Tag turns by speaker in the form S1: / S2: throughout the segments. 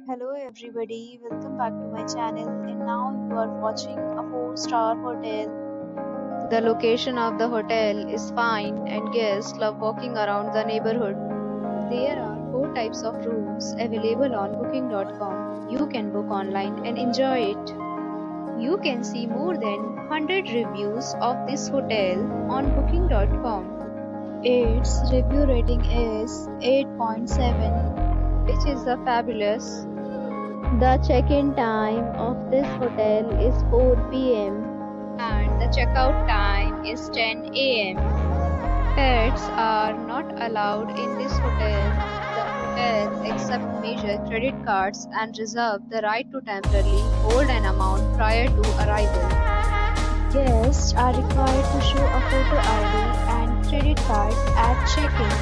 S1: Hello everybody, welcome back to my channel and now you are watching a 4-star hotel. The location of the hotel is fine and guests love walking around the neighborhood. There are 4 types of rooms available on booking.com. You can book online and enjoy it. You can see more than 100 reviews of this hotel on booking.com. Its review rating is 8.7, which is a fabulous. The check-in time of this hotel is 4 p.m. and the checkout time is 10 a.m. Pets are not allowed in this hotel. The hotel accepts major credit cards and reserves the right to temporarily hold an amount prior to arrival. Guests are required to show a photo ID and credit card at check-in.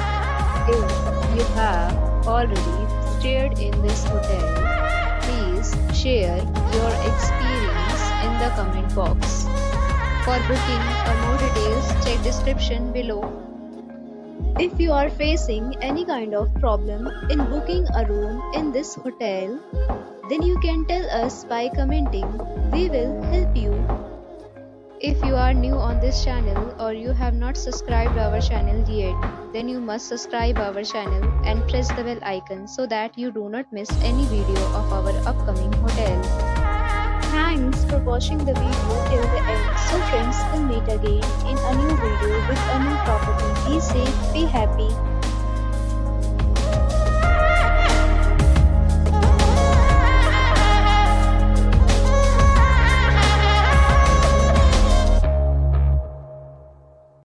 S1: If you have already stayed in this hotel, please share your experience in the comment box. For booking or more details, check description below. If you are facing any kind of problem in booking a room in this hotel, then you can tell us by commenting. We will help you. If you are new on this channel or you have not subscribed our channel yet, then you must subscribe our channel and press the bell icon so that you do not miss any video of our upcoming hotel. Thanks for watching the video till the end. So friends, we'll meet again in a new video with a new property. Be safe, be happy.